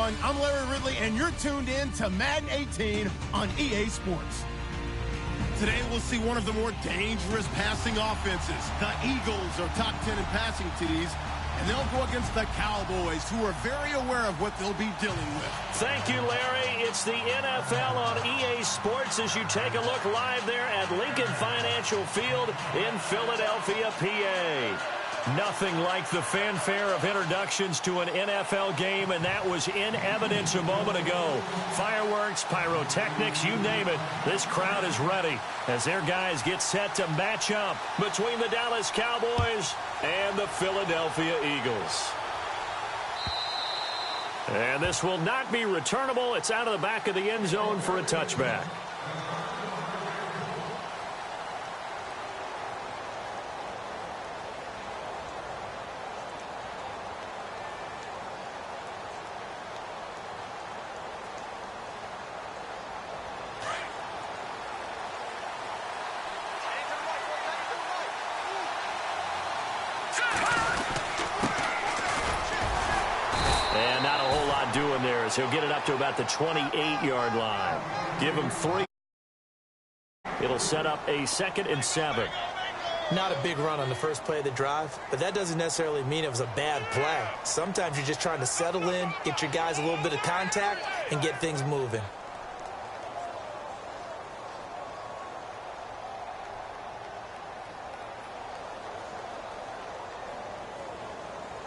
everyone. I'm Larry Ridley, and you're tuned in to Madden 18 on EA Sports. Today, we'll see one of the more dangerous passing offenses. The Eagles are top 10 in passing TDs, and they'll go against the Cowboys, who are very aware of what they'll be dealing with. Thank you, Larry. It's the NFL on EA Sports as you take a look live there at Lincoln Financial Field in Philadelphia, PA. Nothing like the fanfare of introductions to an NFL game, and that was in evidence a moment ago. Fireworks, pyrotechnics, you name it. This crowd is ready as their guys get set to match up between the Dallas Cowboys and the Philadelphia Eagles. And this will not be returnable. It's out of the back of the end zone for a touchback. Doing there as he'll get it up to about the 28-yard line. Give him 3. It'll set up a 2nd and 7. Not a big run on the first play of the drive, but that doesn't necessarily mean it was a bad play. Sometimes you're just trying to settle in, get your guys a little bit of contact, and get things moving.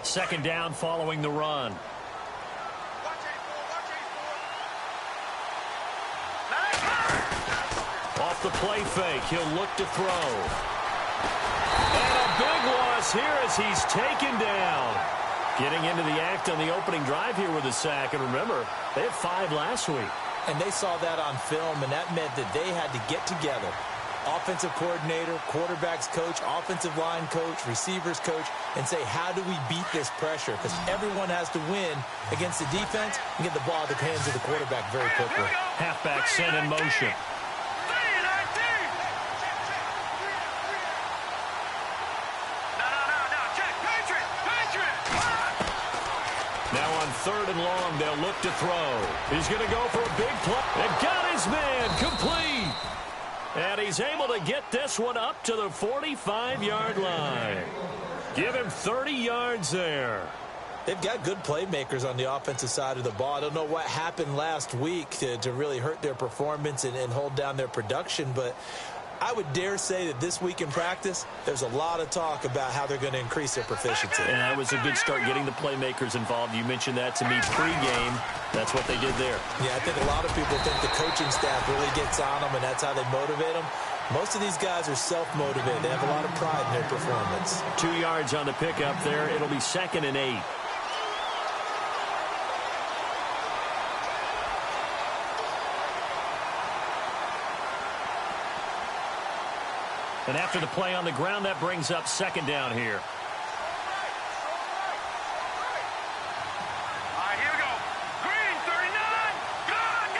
Second down following the run. Off the play fake, he'll look to throw. And a big loss here as he's taken down. Getting into the act on the opening drive here with a sack. And remember, they had 5 last week. And they saw that on film, and that meant that they had to get together. Offensive coordinator, quarterback's coach, offensive line coach, receivers coach, and say, how do we beat this pressure? Because everyone has to win against the defense and get the ball out of the hands of the quarterback very quickly. Halfback sent in motion. Now on 3rd and long, they'll look to throw. He's going to go for a big play. And got his man complete. And he's able to get this one up to the 45-yard line. Give him 30 yards there. They've got good playmakers on the offensive side of the ball. I don't know what happened last week to really hurt their performance and hold down their production, but I would dare say that this week in practice, there's a lot of talk about how they're going to increase their proficiency. And that was a good start getting the playmakers involved. You mentioned that to me pregame. That's what they did there. Yeah, I think a lot of people think the coaching staff really gets on them, and that's how they motivate them. Most of these guys are self-motivated. They have a lot of pride in their performance. 2 yards on the pickup there. It'll be 2nd and 8. And after the play on the ground, that brings up 2nd down here. All right, here we go. Green, 39. Gone.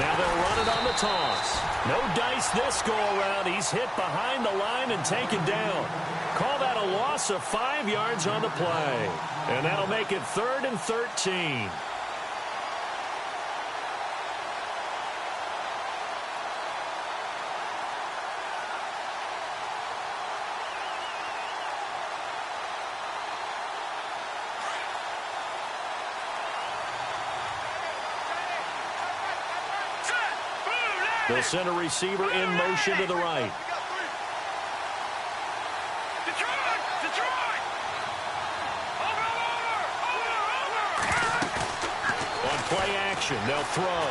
Now they'll run it on the toss. No dice this go-around. He's hit behind the line and taken down. Call that a loss of 5 yards on the play. And that'll make it 3rd and 13. They'll send a receiver in motion to the right. Detroit! Over! On play action, they'll throw.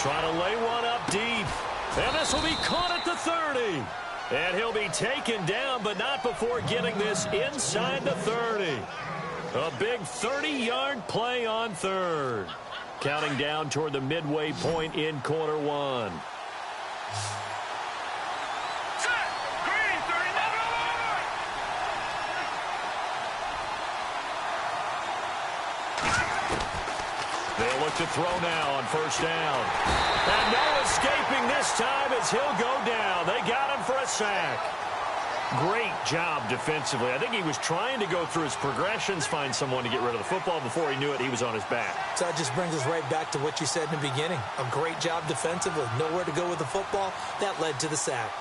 Trying to lay one up deep. And this will be caught at the 30. And he'll be taken down, but not before getting this inside the 30. A big 30-yard play on 3rd. Counting down toward the midway point in quarter 1. Green, 39. They'll look to throw now on 1st down. And no escaping this time as he'll go down. They got him for a sack. Great job defensively. I think he was trying to go through his progressions, find someone to get rid of the football. Before he knew it, he was on his back. So that just brings us right back to what you said in the beginning. A great job defensively. Nowhere to go with the football. That led to the sack.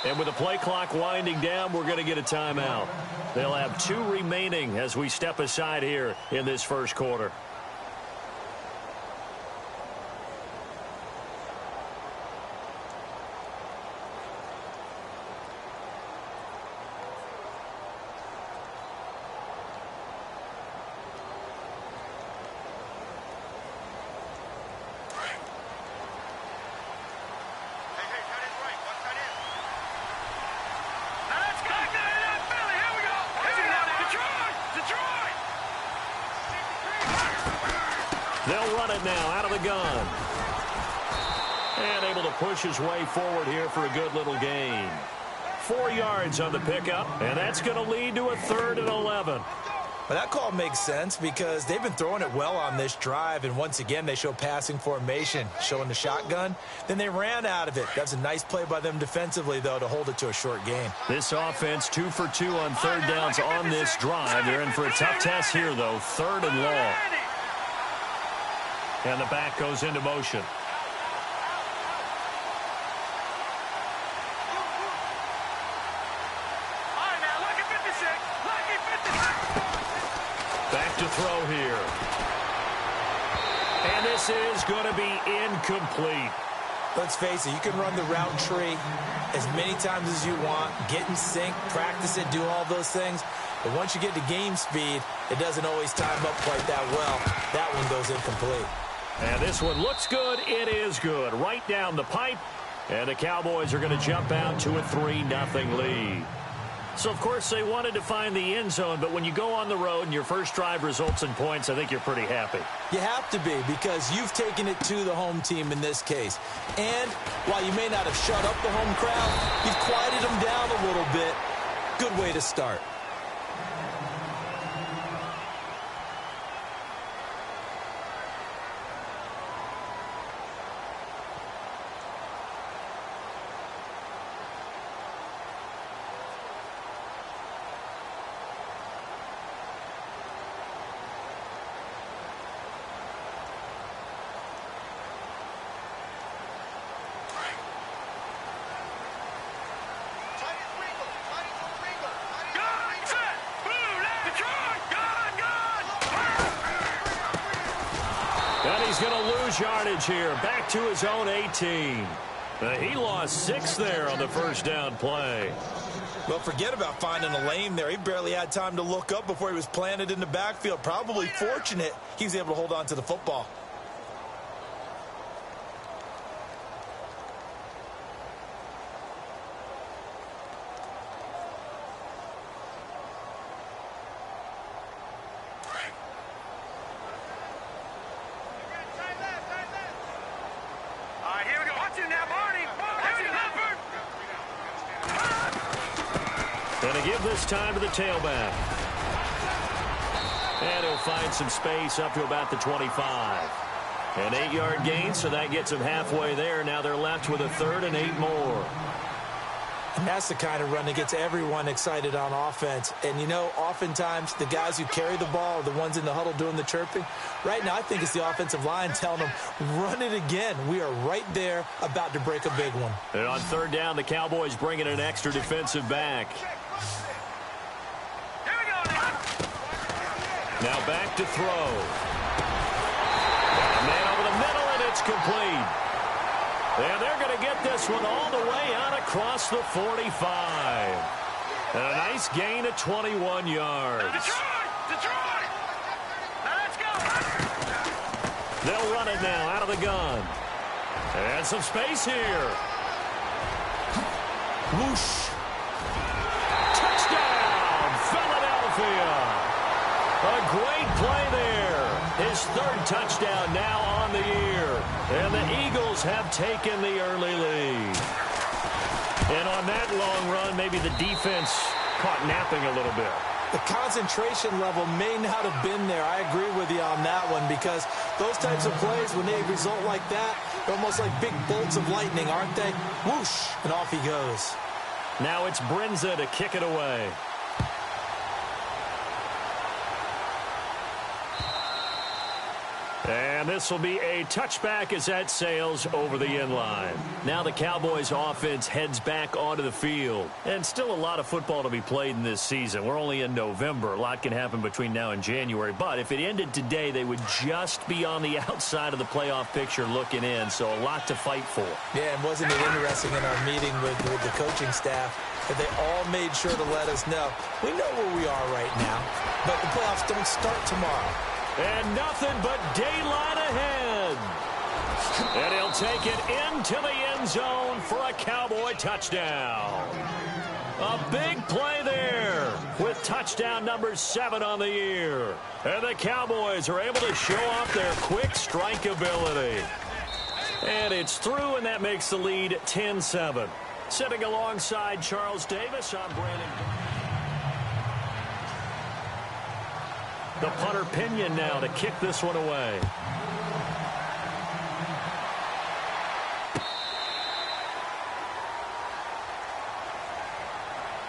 And with the play clock winding down, we're going to get a timeout. They'll have 2 remaining as we step aside here in this first quarter. They'll run it now out of the gun. And able to push his way forward here for a good little gain. 4 yards on the pickup, and that's going to lead to a 3rd and 11. Well, that call makes sense because they've been throwing it well on this drive, and once again, they show passing formation, showing the shotgun. Then they ran out of it. That's a nice play by them defensively, though, to hold it to a short gain. This offense 2 for 2 on 3rd downs on this drive. They're in for a tough test here, though, 3rd and long. And the back goes into motion. Back to throw here. And this is going to be incomplete. Let's face it, you can run the route tree as many times as you want, get in sync, practice it, do all those things. But once you get to game speed, it doesn't always time up quite that well. That one goes incomplete. And this one looks good. It is good. Right down the pipe. And the Cowboys are going to jump out to a 3-0 lead. So, of course, they wanted to find the end zone, but when you go on the road and your first drive results in points, I think you're pretty happy. You have to be because you've taken it to the home team in this case. And while you may not have shut up the home crowd, you've quieted them down a little bit. Good way to start. He's going to lose yardage here. Back to his own 18. He lost 6 there on the first down play. Well, forget about finding a lane there. He barely had time to look up before he was planted in the backfield. Probably fortunate he was able to hold on to the football. Going to give this time to the tailback. And he'll find some space up to about the 25. An 8-yard gain, so that gets him halfway there. Now they're left with a 3rd and 8 more. And that's the kind of run that gets everyone excited on offense. And, you know, oftentimes the guys who carry the ball are the ones in the huddle doing the chirping. Right now, I think it's the offensive line telling them, run it again. We are right there about to break a big one. And on 3rd down, the Cowboys bring in an extra defensive back. Now back to throw. Man over the middle, and it's complete. And they're going to get this one all the way out across the 45. And a nice gain of 21 yards. Detroit! Let's go! They'll run it now out of the gun. And some space here. Whoosh. Touchdown, Philadelphia. A great play there. His 3rd touchdown now on the year. And the Eagles have taken the early lead. And on that long run, maybe the defense caught napping a little bit. The concentration level may not have been there. I agree with you on that one, because those types of plays, when they result like that, they're almost like big bolts of lightning, aren't they? Whoosh, and off he goes. Now it's Brinza to kick it away. And this will be a touchback as that sails over the end line. Now the Cowboys offense heads back onto the field. And still a lot of football to be played in this season. We're only in November. A lot can happen between now and January. But if it ended today, they would just be on the outside of the playoff picture looking in. So a lot to fight for. Yeah, and wasn't it interesting in our meeting with the coaching staff that they all made sure to let us know, we know where we are right now, but the playoffs don't start tomorrow. And nothing but daylight ahead. And he'll take it into the end zone for a Cowboy touchdown. A big play there with touchdown number 7 on the year. And the Cowboys are able to show off their quick strike ability. And it's through, and that makes the lead 10-7. Sitting alongside Charles Davis, I'm Brandon. The punter Pinion now to kick this one away.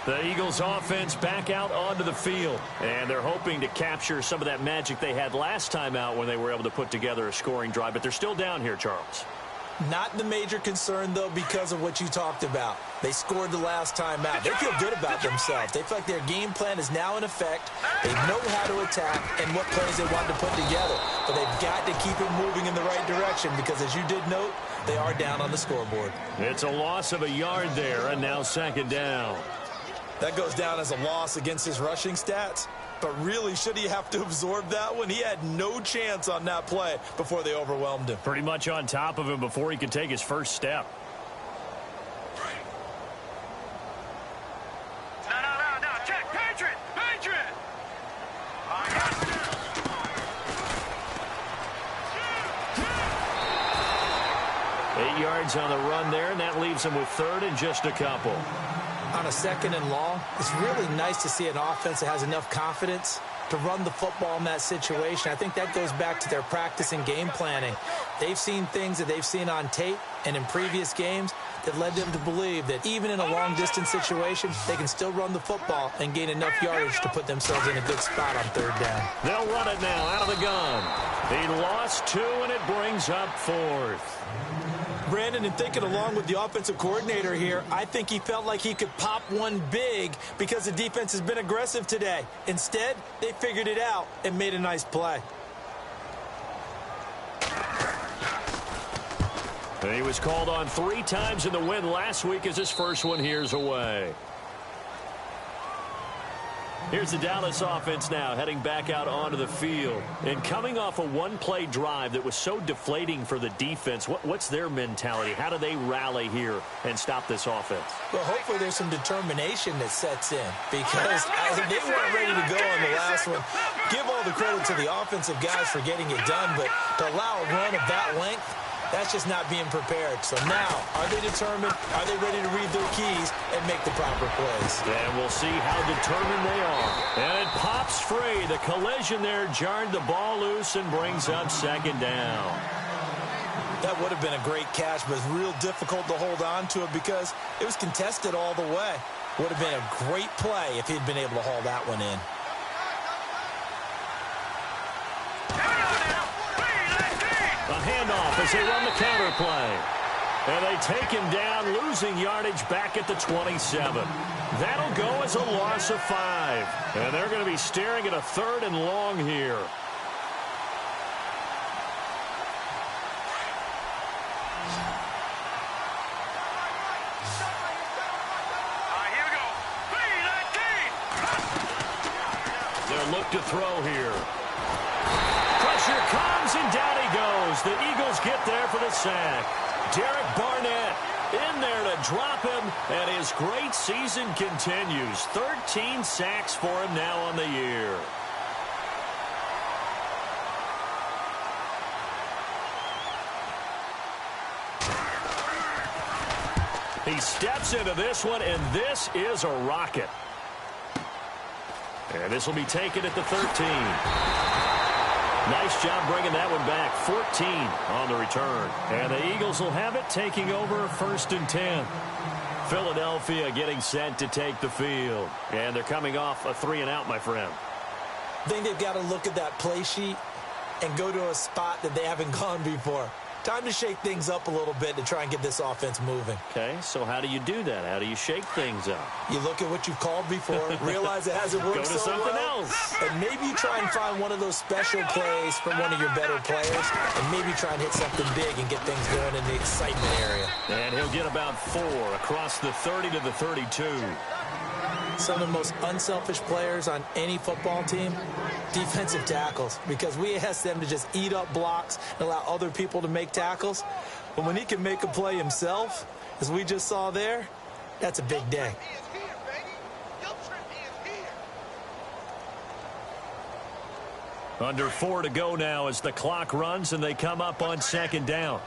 The Eagles offense back out onto the field. And they're hoping to capture some of that magic they had last time out when they were able to put together a scoring drive. But they're still down here, Charles. Not the major concern, though, because of what you talked about. They scored the last time out. They feel good about themselves. They feel like their game plan is now in effect. They know how to attack and what plays they want to put together. But they've got to keep it moving in the right direction because, as you did note, they are down on the scoreboard. It's a loss of a yard there, and now second down. That goes down as a loss against his rushing stats. But really, should he have to absorb that one? He had no chance on that play before they overwhelmed him. Pretty much on top of him before he could take his first step. No. Check. Patriot. 8 yards on the run there, and that leaves him with third and just a couple. On a second and long, it's really nice to see an offense that has enough confidence to run the football in that situation. I think that goes back to their practice and game planning. They've seen things that they've seen on tape and in previous games that led them to believe that even in a long-distance situation, they can still run the football and gain enough yardage to put themselves in a good spot on third down. They'll run it now out of the gun. He lost 2, and it brings up 4th. Brandon, and thinking along with the offensive coordinator here, I think he felt like he could pop one big because the defense has been aggressive today. Instead, they figured it out and made a nice play. He was called on 3 times in the win last week as his first one here's away. Here's the Dallas offense now heading back out onto the field. And coming off a one-play drive that was so deflating for the defense, what's their mentality? How do they rally here and stop this offense? Well, hopefully there's some determination that sets in because they weren't ready to go on the last one. Give all the credit to the offensive guys for getting it done, but to allow a run of that length, that's just not being prepared. So now, are they determined? Are they ready to read their keys and make the proper plays? And we'll see how determined they are. And it pops free. The collision there jarred the ball loose and brings up second down. That would have been a great catch, but it's real difficult to hold on to it because it was contested all the way. Would have been a great play if he'd been able to haul that one in. A handoff as they run the counter play. And they take him down, losing yardage back at the 27. That'll go as a loss of 5. And they're going to be staring at a 3rd and long here. Here we go. They'll look to throw here. Pressure comes, and down he goes. The Eagles get there for the sack. Derek Barnett in there to drop him, and his great season continues. 13 sacks for him now on the year. He steps into this one, and this is a rocket. And this will be taken at the 13. Nice job bringing that one back. 14 on the return. And the Eagles will have it, taking over 1st and 10. Philadelphia getting set to take the field. And they're coming off a 3-and-out, my friend. I think they've got to look at that play sheet and go to a spot that they haven't gone before. Time to shake things up a little bit to try and get this offense moving. Okay, so how do you do that? How do you shake things up? You look at what you've called before, realize it hasn't worked Go to something else. And maybe you try and find one of those special plays from one of your better players, and maybe try and hit something big and get things going in the excitement area. And he'll get about 4 across the 30 to the 32. Some of the most unselfish players on any football team, defensive tackles, because we ask them to just eat up blocks and allow other people to make tackles. But when he can make a play himself, as we just saw there, that's a big day. Under 4 to go now as the clock runs and they come up on 2nd down.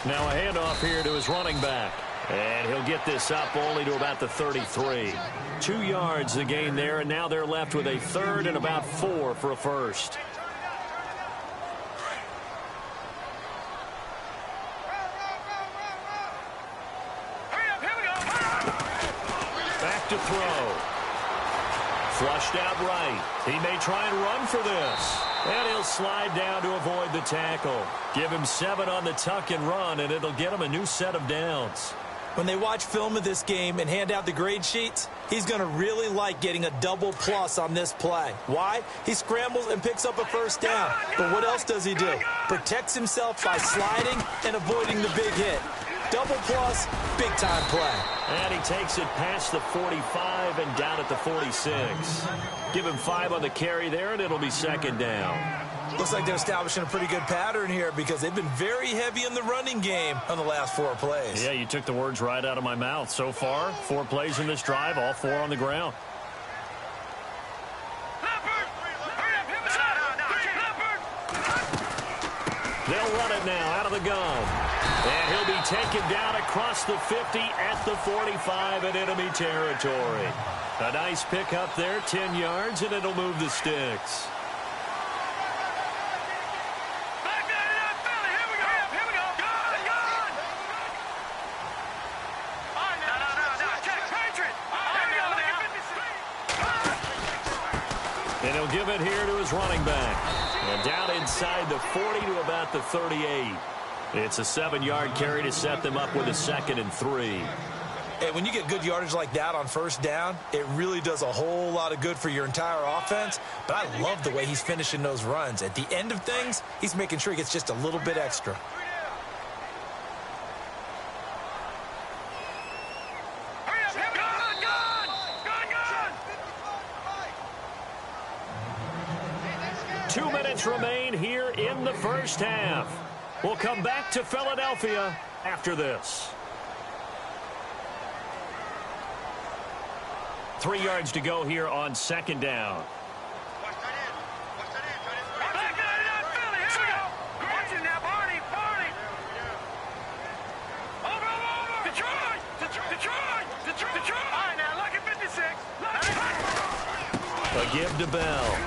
Now a handoff here to his running back. And he'll get this up only to about the 33. 2 yards the gain there, and now they're left with a 3rd and about 4 for a first. Back to throw. Flushed out right. He may try and run for this. And he'll slide down to avoid the tackle. Give him 7 on the tuck and run, and it'll get him a new set of downs. When they watch film of this game and hand out the grade sheets, he's going to really like getting a double plus on this play. Why? He scrambles and picks up a first down. But what else does he do? Protects himself by sliding and avoiding the big hit. Double plus, big-time play. And he takes it past the 45 and down at the 46. Give him 5 on the carry there, and it'll be 2nd down. Looks like they're establishing a pretty good pattern here because they've been very heavy in the running game on the last 4 plays. Yeah, you took the words right out of my mouth. So far, 4 plays in this drive, all 4 on the ground. They'll run it now out of the gun. And he'll be taken down across the 50 at the 45 in enemy territory. A nice pickup there, 10 yards, and it'll move the sticks. And he'll give it here to his running back. And down inside the 40 to about the 38. It's a 7-yard carry to set them up with a 2nd and 3. Hey, when you get good yardage like that on first down, it really does a whole lot of good for your entire offense. But I love the way he's finishing those runs. At the end of things, he's making sure he gets just a little bit extra. Remain here in the first half. We'll come back to Philadelphia after this. 3 yards to go here on 2nd down. A give to Bell.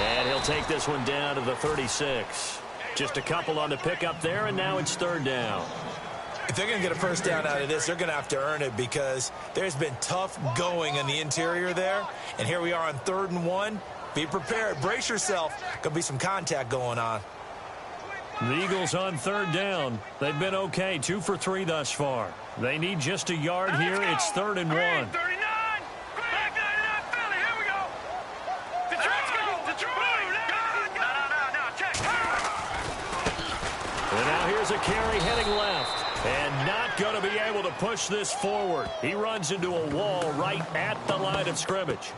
And he'll take this one down to the 36. Just a couple on the pickup there, and now it's 3rd down. If they're going to get a first down out of this, they're going to have to earn it because there's been tough going in the interior there. And here we are on 3rd and 1. Be prepared. Brace yourself. Going to be some contact going on. The Eagles on 3rd down. They've been okay, 2 for 3 thus far. They need just a yard here. It's 3rd and 1. And now here's a carry heading left. And not going to be able to push this forward. He runs into a wall right at the line of scrimmage.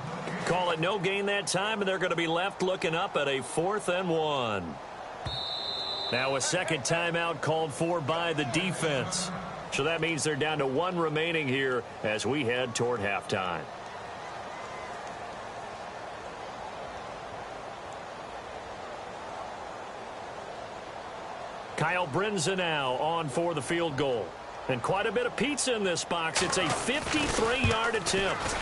Call it no gain that time, and they're going to be left looking up at a 4th and 1. Now a second timeout called for by the defense. So that means they're down to 1 remaining here as we head toward halftime. Kyle Brinza now on for the field goal. And quite a bit of pizza in this box. It's a 53-yard attempt.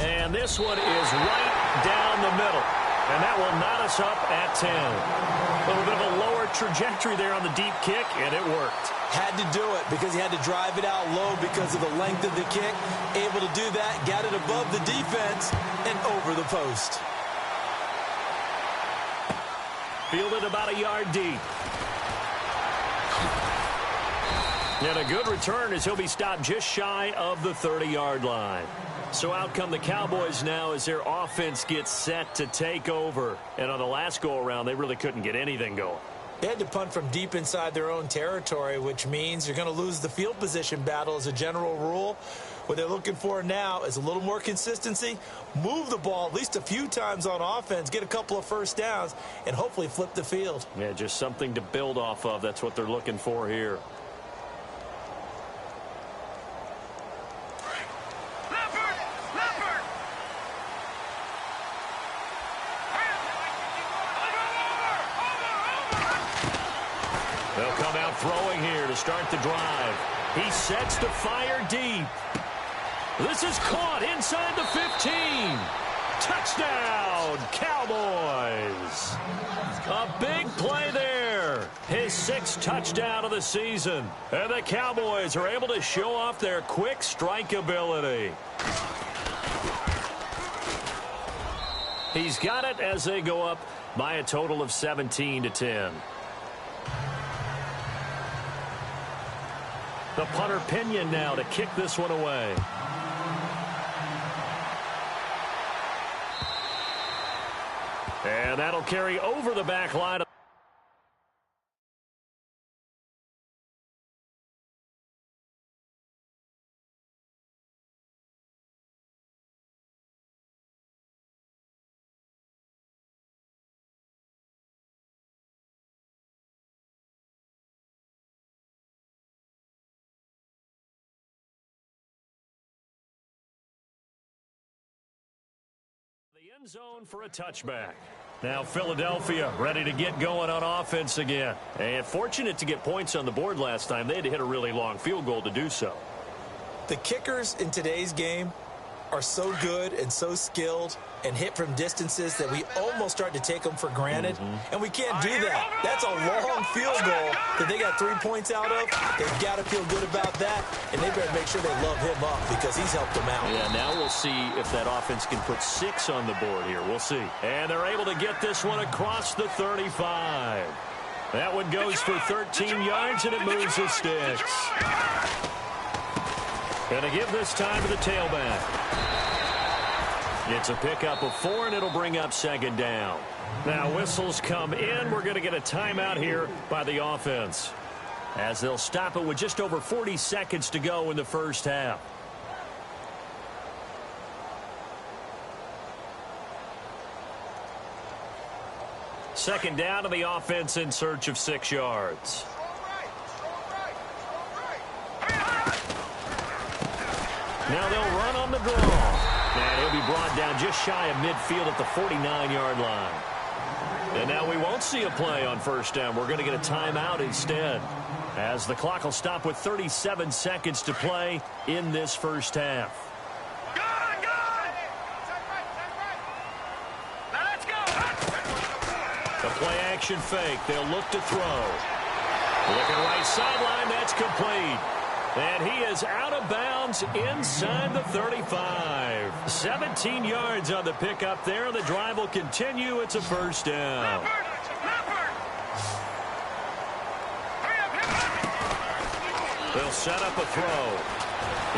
And this one is right down the middle. And that will knot us up at 10. A little bit of a lower trajectory there on the deep kick, and it worked. Had to do it because he had to drive it out low because of the length of the kick. Able to do that, got it above the defense, and over the post. Fielded about a yard deep. And a good return as he'll be stopped just shy of the 30-yard line. So out come the Cowboys now as their offense gets set to take over. And on the last go-around, they really couldn't get anything going. They had to punt from deep inside their own territory, which means you're going to lose the field position battle as a general rule. What they're looking for now is a little more consistency, move the ball at least a few times on offense, get a couple of first downs, and hopefully flip the field. Yeah, just something to build off of. That's what they're looking for here. They'll come out throwing here to start the drive. He sets to fire deep. This is caught inside the 15. Touchdown, Cowboys. A big play there. His 6th touchdown of the season. And the Cowboys are able to show off their quick strike ability. He's got it as they go up by a total of 17-10. The punter Pinion now to kick this one away. And that'll carry over the back line. The end zone for a touchback. Now Philadelphia ready to get going on offense again. And fortunate to get points on the board last time. They had to hit a really long field goal to do so. The kickers in today's game are so good and so skilled and hit from distances that we almost start to take them for granted. And we can't do that. That's a long field goal that they got 3 points out of. They've got to feel good about that, and they better make sure they love him up because he's helped them out. Yeah, now we'll see if that offense can put 6 on the board here. We'll see. And they're able to get this one across the 35. That one goes for 13 yards, and it moves the sticks. Going to give this time to the tailback. It's a pickup of 4, and it'll bring up 2nd down. Now whistles come in. We're going to get a timeout here by the offense, as they'll stop it with just over 40 seconds to go in the first half. Second down to the offense in search of 6 yards. Now they'll run on the draw. And he'll be brought down just shy of midfield at the 49-yard line. And now we won't see a play on first down. We're going to get a timeout instead, as the clock will stop with 37 seconds to play in this first half. The play action fake. They'll look to throw. Looking right sideline. That's complete. And he is out of bounds inside the 35. 17 yards on the pickup there. The drive will continue. It's a first down. They'll set up a throw.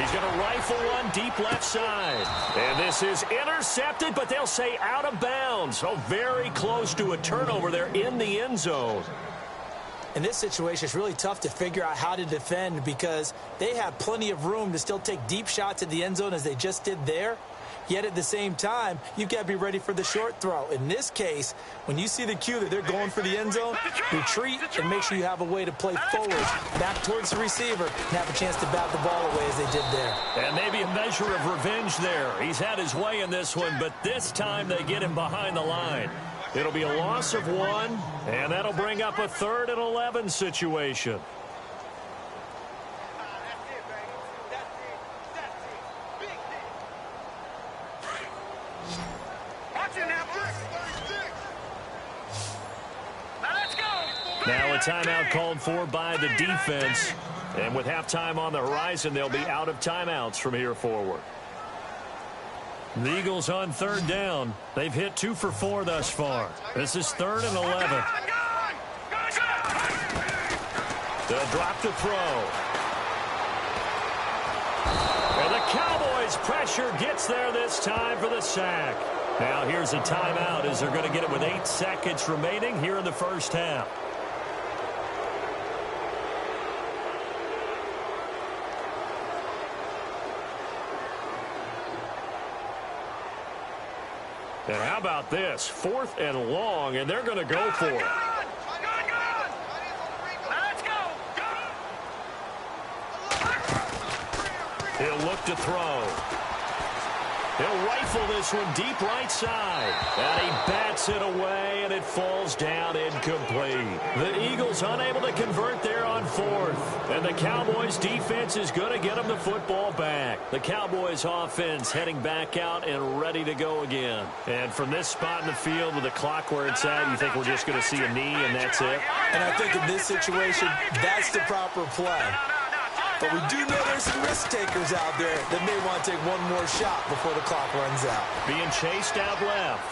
He's going to rifle one deep left side. And this is intercepted, but they'll say out of bounds. So very close to a turnover there in the end zone. In this situation, it's really tough to figure out how to defend because they have plenty of room to still take deep shots at the end zone as they just did there. Yet at the same time, you've got to be ready for the short throw. In this case, when you see the cue that they're going for the end zone, retreat and make sure you have a way to play forward, back towards the receiver, and have a chance to bat the ball away as they did there. And maybe a measure of revenge there. He's had his way in this one, but this time they get him behind the line. It'll be a loss of 1, and that'll bring up a 3rd and 11 situation. Now a timeout called for by the defense. And with halftime on the horizon, they'll be out of timeouts from here forward. The Eagles on 3rd down. They've hit 2 for 4 thus far. This is 3rd and 11. They'll drop the throw. And the Cowboys' pressure gets there this time for the sack. Now here's a timeout as they're going to get it with 8 seconds remaining here in the first half. And how about this? 4th and long, and they're going to go for it. Let's go. He'll look to throw. He'll rifle this one deep right side. And he bats it away, and it falls down incomplete. The Eagles unable to convert there on 4th. And the Cowboys defense is going to get them the football back. The Cowboys offense heading back out and ready to go again. And from this spot in the field with the clock where it's at, you think we're just going to see a knee and that's it? And I think in this situation, that's the proper play. But we do know there's some risk takers out there that may want to take one more shot before the clock runs out. Being chased out left.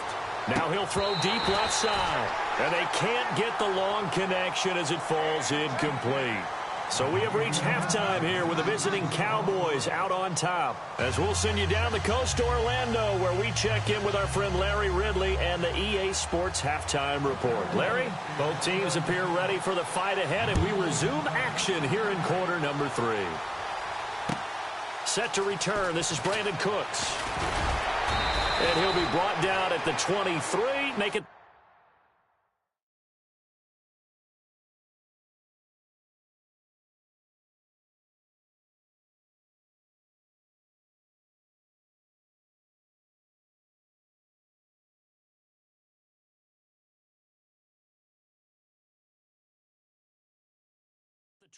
Now he'll throw deep left side. And they can't get the long connection as it falls incomplete. So we have reached halftime here with the visiting Cowboys out on top. As we'll send you down the coast to Orlando, where we check in with our friend Larry Ridley and the EA Sports Halftime Report. Larry, both teams appear ready for the fight ahead, and we resume action here in quarter number 3. Set to return, this is Brandon Cooks. And he'll be brought down at the 23, make it the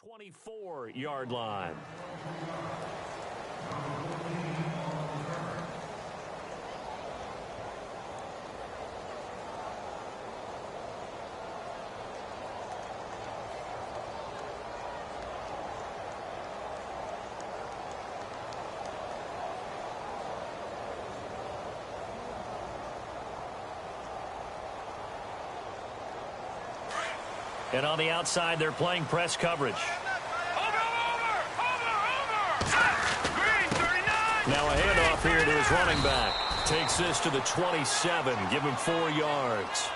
24-yard line. And on the outside, they're playing press coverage. Now a handoff here to his running back. Takes this to the 27. Give him 4 yards.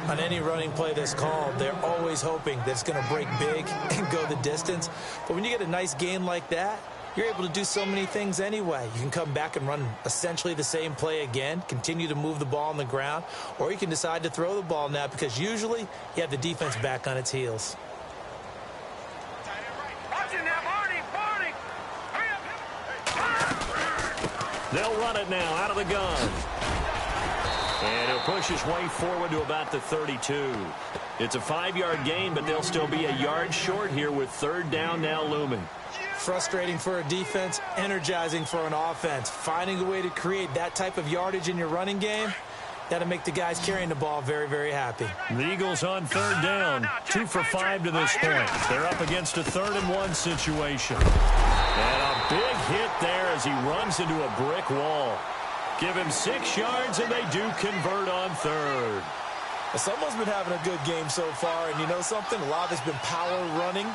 On any running play that's called, they're always hoping that it's going to break big and go the distance. But when you get a nice gain like that, you're able to do so many things anyway. You can come back and run essentially the same play again, continue to move the ball on the ground, or you can decide to throw the ball now because usually you have the defense back on its heels. They'll run it now out of the gun. And he'll push his way forward to about the 32. It's a 5-yard gain, but they'll still be a yard short here with 3rd down now looming. Frustrating for a defense, energizing for an offense. Finding a way to create that type of yardage in your running game, that'll make the guys carrying the ball very, very happy. The Eagles on 3rd down, 2 for 5 to this point. They're up against a 3rd and 1 situation. And a big hit there as he runs into a brick wall. Give him 6 yards, and they do convert on 3rd. Someone's been having a good game so far, and you know something? A lot of it's been power running.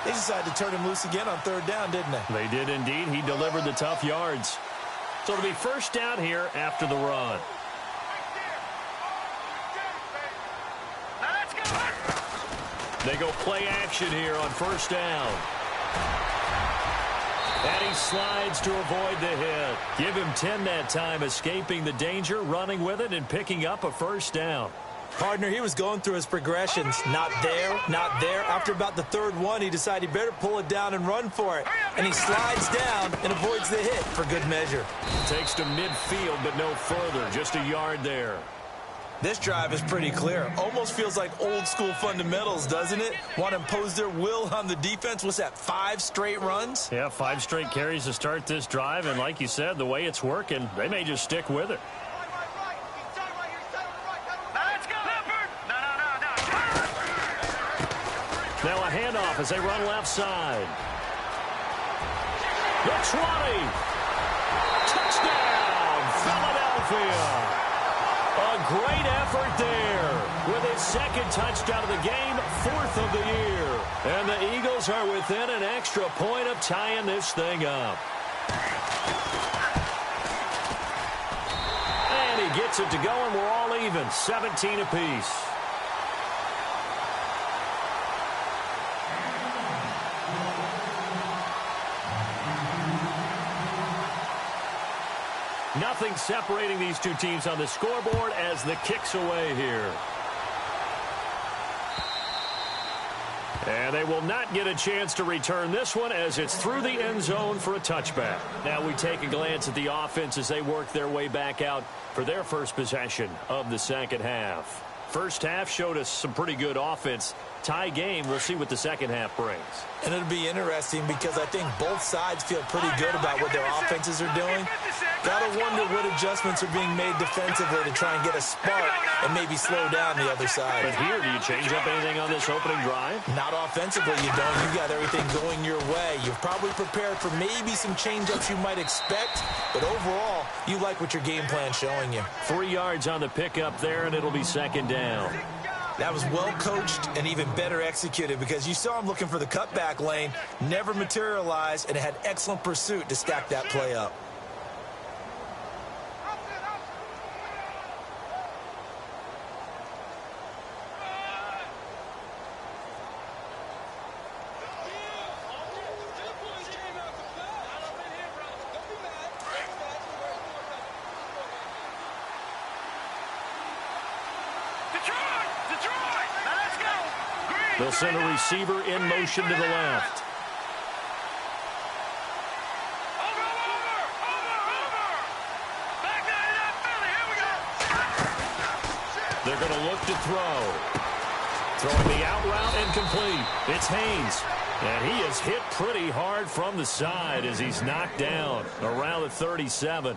They decided to turn him loose again on 3rd down, didn't they? They did indeed. He delivered the tough yards. So it'll be 1st down here after the run. They go play action here on 1st down. And he slides to avoid the hit. Give him 10 that time, escaping the danger, running with it, and picking up a 1st down. Partner, he was going through his progressions. Not there, not there. After about the 3rd one, he decided he better pull it down and run for it. And he slides down and avoids the hit for good measure. Takes to midfield, but no further. Just a yard there. This drive is pretty clear. Almost feels like old school fundamentals, doesn't it? Want to impose their will on the defense. What's that, 5 straight runs? Yeah, 5 straight carries to start this drive. And like you said, the way it's working, they may just stick with it. Now a handoff as they run left side. The 20. Touchdown, Philadelphia. A great effort there with his second touchdown of the game, 4th of the year. And the Eagles are within an extra point of tying this thing up. And he gets it to go, and we're all even, 17 apiece. Nothing separating these two teams on the scoreboard as the kick's away here. And they will not get a chance to return this one as it's through the end zone for a touchback. Now we take a glance at the offense as they work their way back out for their first possession of the second half. First half showed us some pretty good offense. Tie game, we'll see what the second half brings. And it'll be interesting because I think both sides feel pretty good about what their offenses are doing. Gotta wonder what adjustments are being made defensively to try and get a spark and maybe slow down the other side. But here, do you change up anything on this opening drive? Not offensively, you don't. You got everything going your way. You've probably prepared for maybe some change-ups you might expect, but overall, you like what your game plan's showing you. 3 yards on the pickup there, and it'll be second down. That was well coached and even better executed because you saw him looking for the cutback lane, never materialized, and had excellent pursuit to stack that play up. They'll send a receiver in motion to the left. They're going to look to throw. Throwing the out route and complete. It's Haynes. And he is hit pretty hard from the side as he's knocked down around the 37.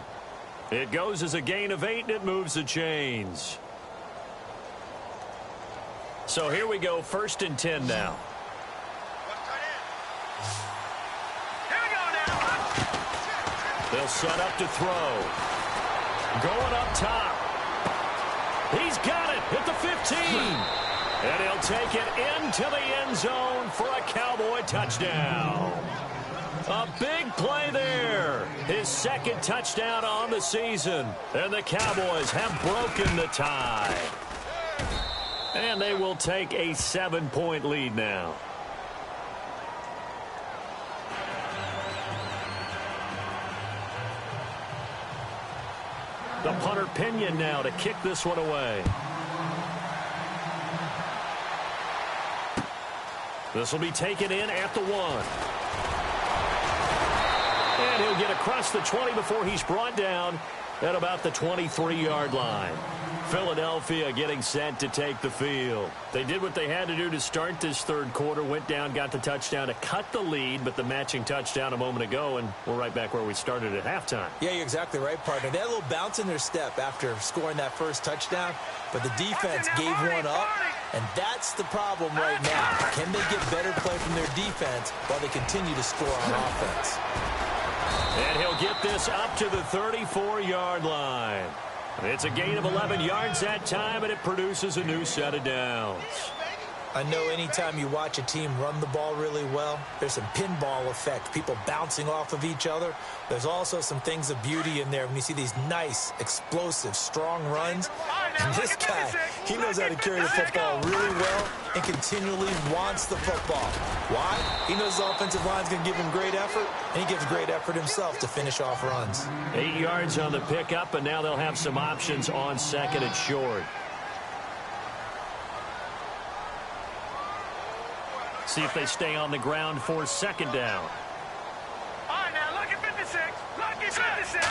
It goes as a gain of 8, and it moves the chains. So here we go, 1st and 10 now. They'll set up to throw. Going up top. He's got it at the 15. And he'll take it into the end zone for a Cowboy touchdown. A big play there. His second touchdown on the season. And the Cowboys have broken the tie. And they will take a 7-point lead now. The punter Pinion now to kick this one away. This will be taken in at the 1. And he'll get across the 20 before he's brought down at about the 23-yard line. Philadelphia getting set to take the field. They did what they had to do to start this third quarter, went down, got the touchdown to cut the lead, but the matching touchdown a moment ago, and we're right back where we started at halftime. Yeah, you're exactly right, partner. They had a little bounce in their step after scoring that first touchdown, but the defense gave one up, and that's the problem right now. Can they get better play from their defense while they continue to score on offense? And he'll get this up to the 34-yard line. It's a gain of 11 yards that time, and it produces a new set of downs. I know anytime you watch a team run the ball really well, there's some pinball effect, people bouncing off of each other. There's also some things of beauty in there when you see these nice, explosive, strong runs. And this guy, he knows how to carry the football really well and continually wants the football. Why? He knows the offensive line's going to give him great effort, and he gives great effort himself to finish off runs. 8 yards on the pickup, and now they'll have some options on second and short. See if they stay on the ground for second down. All right, now, look at 56. Look at 56.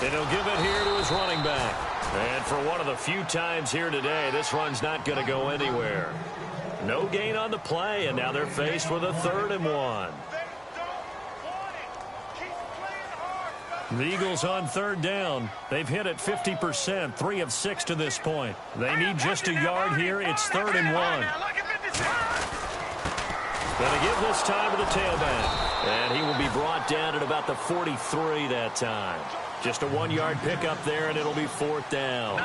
And he'll give it here to his running back. And for one of the few times here today, this run's not going to go anywhere. No gain on the play, and now they're faced with a 3rd and 1. The Eagles on 3rd down. They've hit it 50%, 3 of 6 to this point. They need just a yard here. It's 3rd and 1. Going to give this time to the tailback. And he will be brought down at about the 43 that time. Just a 1-yard pickup there, and it'll be 4th down.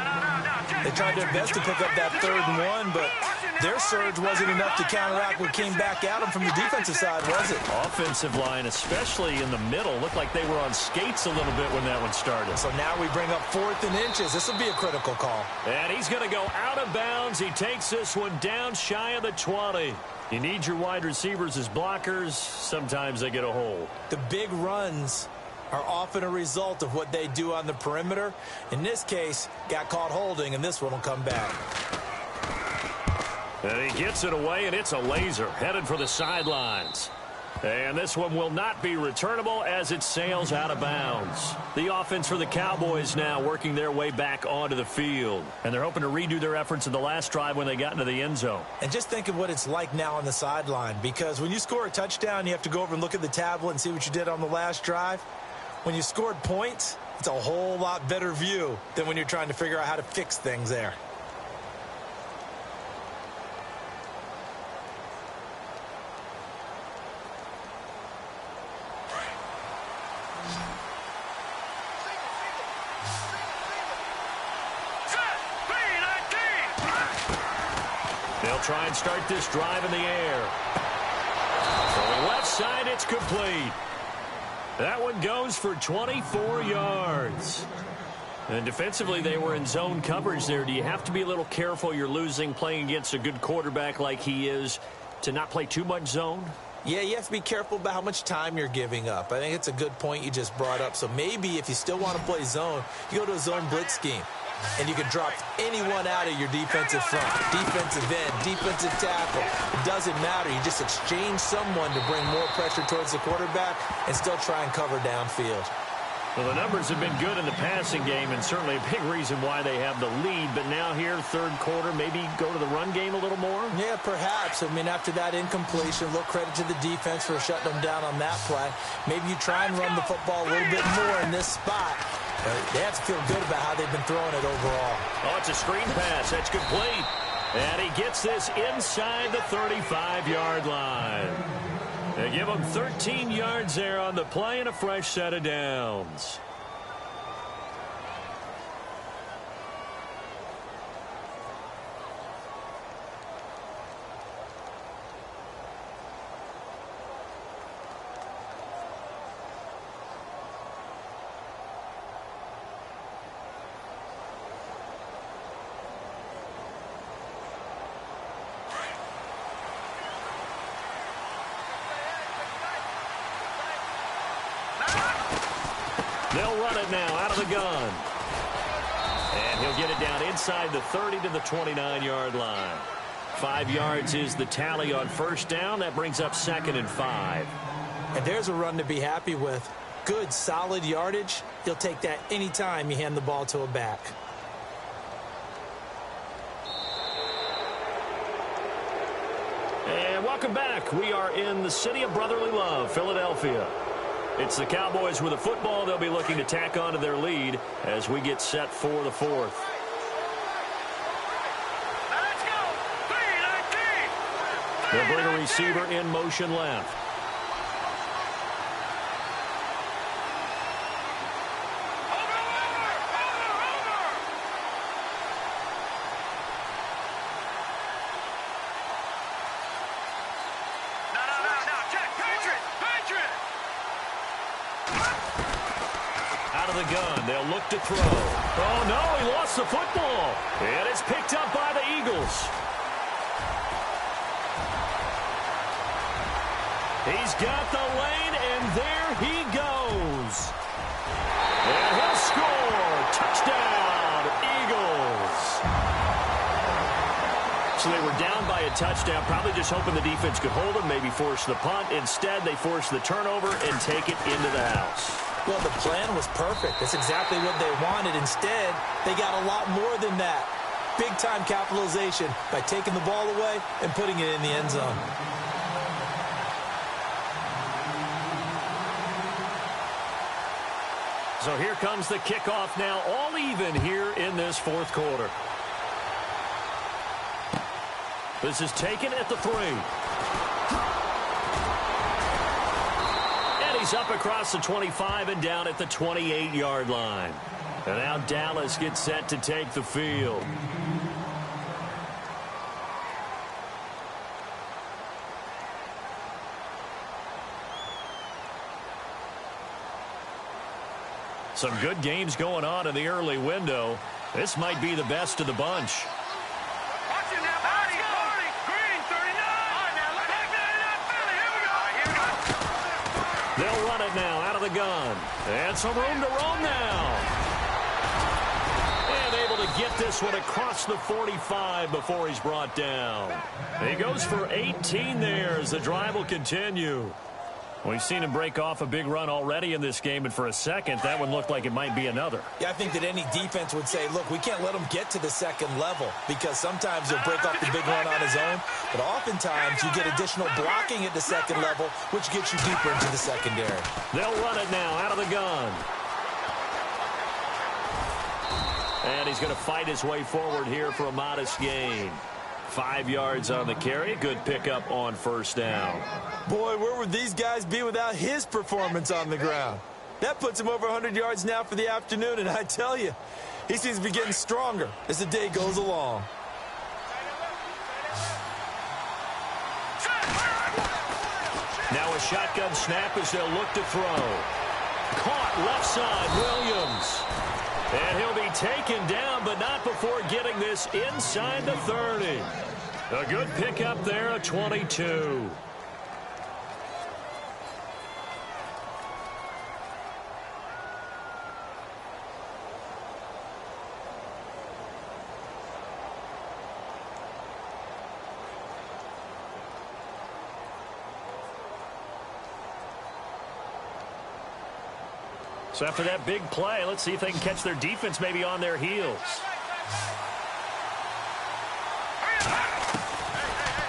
They tried their best to pick up that 3rd and 1, but their surge wasn't enough to counteract what came back at them from the defensive side, was it? Offensive line, especially in the middle, looked like they were on skates a little bit when that one started. So now we bring up 4th and inches. This will be a critical call. And he's going to go out of bounds. He takes this one down shy of the 20. You need your wide receivers as blockers. Sometimes they get a hold. The big runs are often a result of what they do on the perimeter. In this case, got caught holding, and this one will come back. And he gets it away, and it's a laser headed for the sidelines. And this one will not be returnable as it sails out of bounds. The offense for the Cowboys now working their way back onto the field. And they're hoping to redo their efforts in the last drive when they got into the end zone. And just think of what it's like now on the sideline, because when you score a touchdown, you have to go over and look at the tablet and see what you did on the last drive. When you scored points, it's a whole lot better view than when you're trying to figure out how to fix things there. They'll try and start this drive in the air. From the left side, it's complete. That one goes for 24 yards. And defensively, they were in zone coverage there. Do you have to be a little careful? You're losing playing against a good quarterback like he is to not play too much zone? Yeah, you have to be careful about how much time you're giving up. I think it's a good point you just brought up. So maybe if you still want to play zone, you go to a zone blitz scheme. And you can drop anyone out of your defensive front, defensive end, defensive tackle. It doesn't matter. You just exchange someone to bring more pressure towards the quarterback and still try and cover downfield. Well, the numbers have been good in the passing game, and certainly a big reason why they have the lead. But now here, 3rd quarter, maybe go to the run game a little more? Yeah, perhaps. I mean, after that incompletion, a little credit to the defense for shutting them down on that play. Maybe you try and run the football a little bit more in this spot. But they have to feel good about how they've been throwing it overall. Oh, it's a screen pass. That's complete. And he gets this inside the 35-yard line. They give him 13 yards there on the play and a fresh set of downs. They'll run it now out of the gun. And he'll get it down inside the 30 to the 29-yard line. 5 yards is the tally on 1st down. That brings up 2nd and 5. And there's a run to be happy with. Good, solid yardage. He'll take that anytime you hand the ball to a back. And welcome back. We are in the city of brotherly love, Philadelphia. It's the Cowboys with the football. They'll be looking to tack on to their lead as we get set for the 4th. Let's go. 3-19. They'll bring a receiver in motion left. They'll look to throw. Oh, no, he lost the football. And it's picked up by the Eagles. He's got the lane, and there he goes. And he'll score. Touchdown, Eagles. So they were down by a touchdown, probably just hoping the defense could hold them, maybe force the punt. Instead, they force the turnover and take it into the house. Well, the plan was perfect. That's exactly what they wanted. Instead, they got a lot more than that. Big-time capitalization by taking the ball away and putting it in the end zone. So here comes the kickoff now, all even here in this fourth quarter. This is taken at the 3. And he's up across the 25 and down at the 28-yard line. And now Dallas gets set to take the field. Some good games going on in the early window. This might be the best of the bunch. Watch it now, Marty. Green, 39. All right, now, look like that. Philly. Here we go. All right, here we go. They'll run it now out of the gun. And some room to roam now. And able to get this one across the 45 before he's brought down. He goes for 18 there as the drive will continue. We've seen him break off a big run already in this game, and for a second, that one looked like it might be another. Yeah, I think that any defense would say, look, we can't let him get to the second level because sometimes he'll break off the big run on his own, but oftentimes you get additional blocking at the second level, which gets you deeper into the secondary. They'll run it now out of the gun. And he's going to fight his way forward here for a modest gain. 5 yards on the carry. Good pickup on first down. Boy, where would these guys be without his performance on the ground? That puts him over 100 yards now for the afternoon, and I tell you, he seems to be getting stronger as the day goes along. Now a shotgun snap as they'll look to throw. Caught left side, Williams. And he'll be taken down, but not before getting this inside the 30. A good pickup there, a 22. So after that big play, let's see if they can catch their defense maybe on their heels.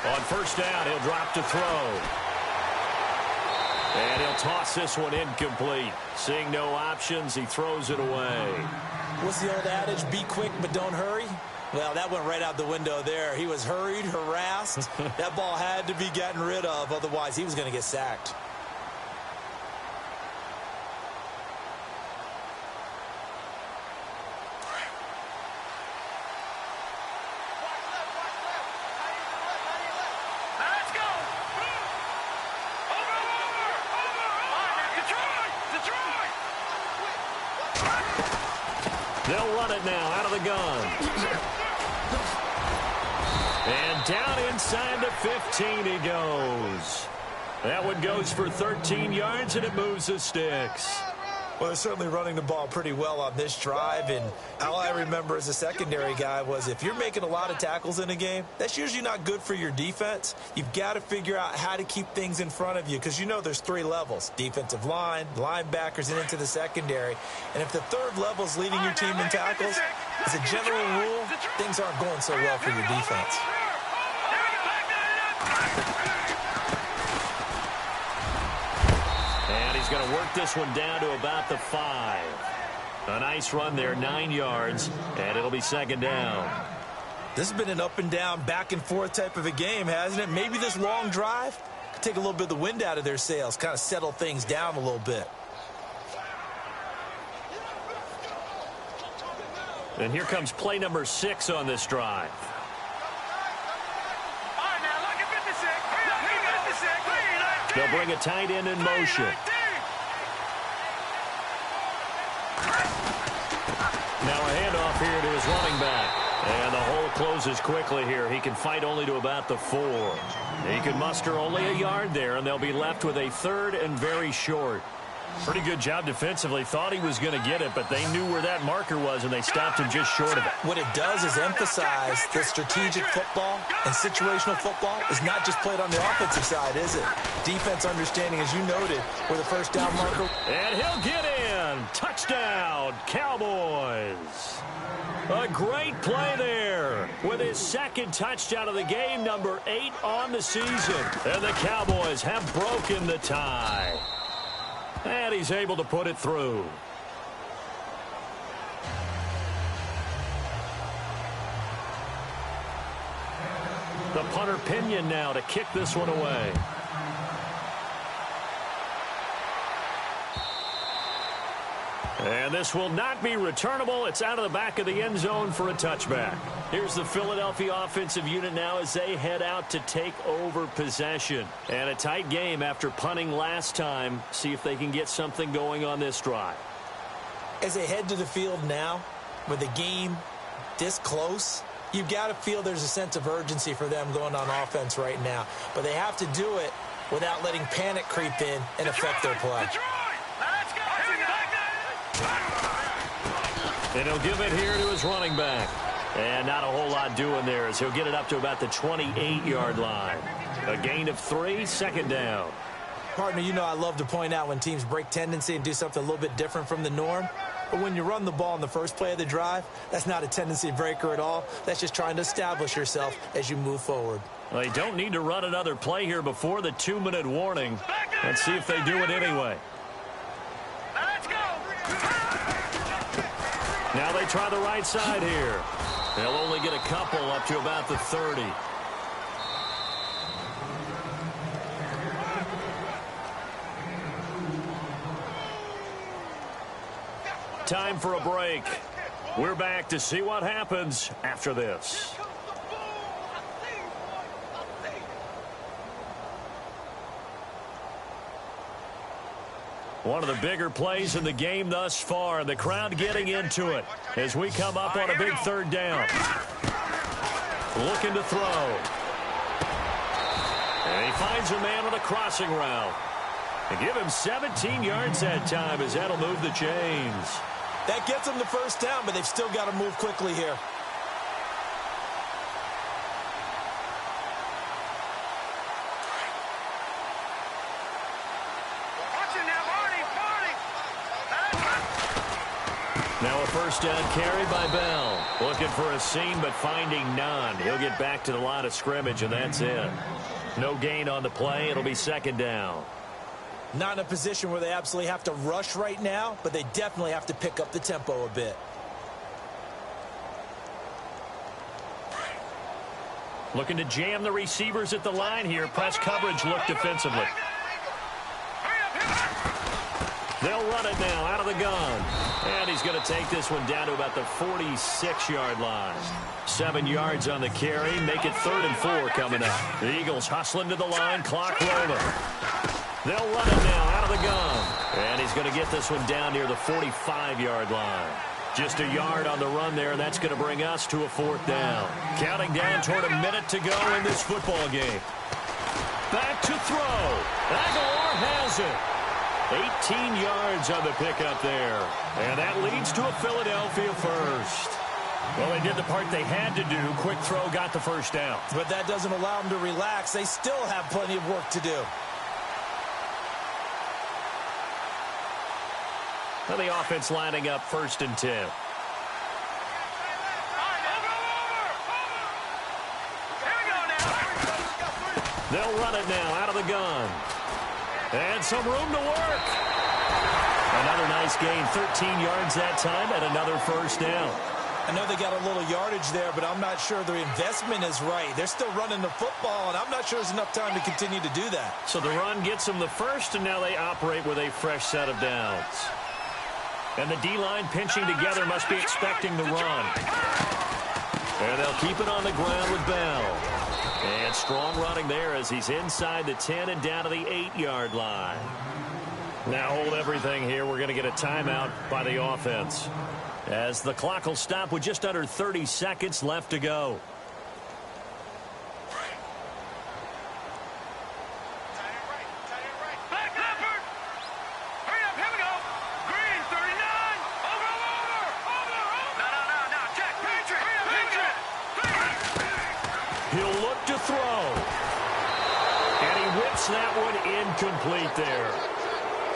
On first down, he'll drop to throw. And he'll toss this one incomplete. Seeing no options, he throws it away. What's the old adage? Be quick, but don't hurry? Well, that went right out the window there. He was hurried, harassed. That ball had to be gotten rid of, otherwise he was going to get sacked. They'll run it now out of the gun. And down inside the 15 he goes. That one goes for 13 yards, and it moves the sticks. Well, they're certainly running the ball pretty well on this drive, and all I remember as a secondary guy was if you're making a lot of tackles in a game, that's usually not good for your defense. You've got to figure out how to keep things in front of you because you know there's 3 levels, defensive line, linebackers, and into the secondary. And if the third level is leading your team in tackles, as a general rule, things aren't going so well for your defense. He's going to work this one down to about the 5. A nice run there, 9 yards, and it'll be second down. This has been an up and down, back and forth type of a game, hasn't it? Maybe this long drive could take a little bit of the wind out of their sails, kind of settle things down a little bit. And here comes play number 6 on this drive. All right, now look at 56. They'll bring a tight end in motion. Now a handoff here to his running back. And the hole closes quickly here. He can fight only to about the 4. He can muster only a yard there, and they'll be left with a 3rd and very short. Pretty good job defensively. Thought he was going to get it, but they knew where that marker was, and they stopped him just short of it. What it does is emphasize that strategic football and situational football is not just played on the offensive side, is it? Defense understanding, as you noted, where the first down marker. And he'll get in. Touchdown, Cowboys. A great play there with his second touchdown of the game, number 8 on the season. And the Cowboys have broken the tie. And he's able to put it through. The punter Pinion now to kick this one away. And this will not be returnable. It's out of the back of the end zone for a touchback. Here's the Philadelphia offensive unit now as they head out to take over possession. And a tight game after punting last time. See if they can get something going on this drive. As they head to the field now, with the game this close, you've got to feel there's a sense of urgency for them going on offense right now. But they have to do it without letting panic creep in and affect their play. And he'll give it here to his running back. And not a whole lot doing there as he'll get it up to about the 28-yard line. A gain of 3, second down. Partner, you know I love to point out when teams break tendency and do something a little bit different from the norm. But when you run the ball in the first play of the drive, that's not a tendency breaker at all. That's just trying to establish yourself as you move forward. Well, they don't need to run another play here before the 2-minute warning. Let's see if they do it anyway. Now they try the right side here. They'll only get a couple up to about the 30. Time for a break. We're back to see what happens after this. One of the bigger plays in the game thus far. The crowd getting into it as we come up on a big third down. Looking to throw. And he finds a man on a crossing route. And give him 17 yards that time as that'll move the chains. That gets them the first down, but they've still got to move quickly here. Now a first down carry by Bell. Looking for a seam, but finding none. He'll get back to the line of scrimmage, and that's it. No gain on the play. It'll be second down. Not in a position where they absolutely have to rush right now, but they definitely have to pick up the tempo a bit. Looking to jam the receivers at the line here. Press coverage look defensively. They'll run it now out of the gun. And he's going to take this one down to about the 46-yard line. 7 yards on the carry. Make it 3rd and 4 coming up. The Eagles hustling to the line. Clock rolling. They'll run it now out of the gun. And he's going to get this one down near the 45-yard line. Just a yard on the run there, and that's going to bring us to a 4th down. Counting down toward a minute to go in this football game. Back to throw. Aguilar has it. 18 yards on the pickup there. And that leads to a Philadelphia first. Well, they did the part they had to do. Quick throw got the first down. But that doesn't allow them to relax. They still have plenty of work to do. And the offense lining up 1st and 10. They'll run it now out of the gun. And some room to work. Another nice gain, 13 yards that time, and another first down. I know they got a little yardage there, but I'm not sure the investment is right. They're still running the football, and I'm not sure there's enough time to continue to do that. So the run gets them the first, and now they operate with a fresh set of downs. And the D-line pinching together must be expecting the run. And they'll keep it on the ground with Bell. And strong running there as he's inside the 10 and down to the 8-yard line. Now hold everything here. We're going to get a timeout by the offense, as the clock will stop with just under 30 seconds left to go. Hurry up, He'll look to throw. And he whips that one incomplete there.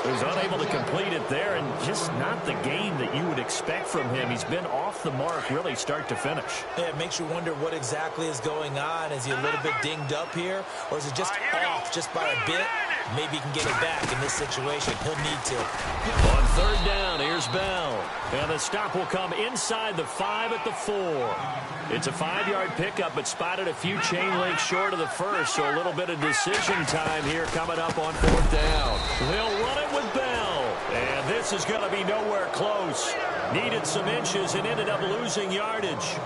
He was unable to complete it there, and just not the game that you would expect from him. He's been off the mark really start to finish. Yeah, it makes you wonder what exactly is going on. Is he a little bit dinged up here, or is it just off just by a bit? Maybe he can get it back in this situation. He'll need to. On third down, here's Bell. And the stop will come inside the 5 at the 4. It's a 5-yard pickup, but spotted a few chain links short of the first, so a little bit of decision time here coming up on fourth down. They'll run it with Bell. And this is going to be nowhere close. Needed some inches and ended up losing yardage.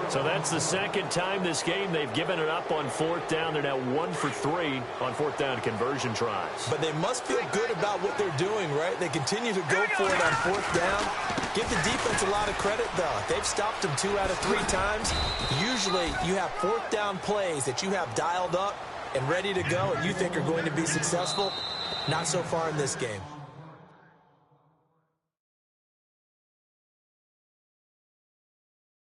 So that's the second time this game they've given it up on fourth down. They're now 1 for 3 on fourth down conversion tries. But they must feel good about what they're doing, right? They continue to go for it on fourth down. Give the defense a lot of credit, though. They've stopped them 2 out of 3 times. Usually you have fourth down plays that you have dialed up and ready to go and you think are going to be successful. Not so far in this game.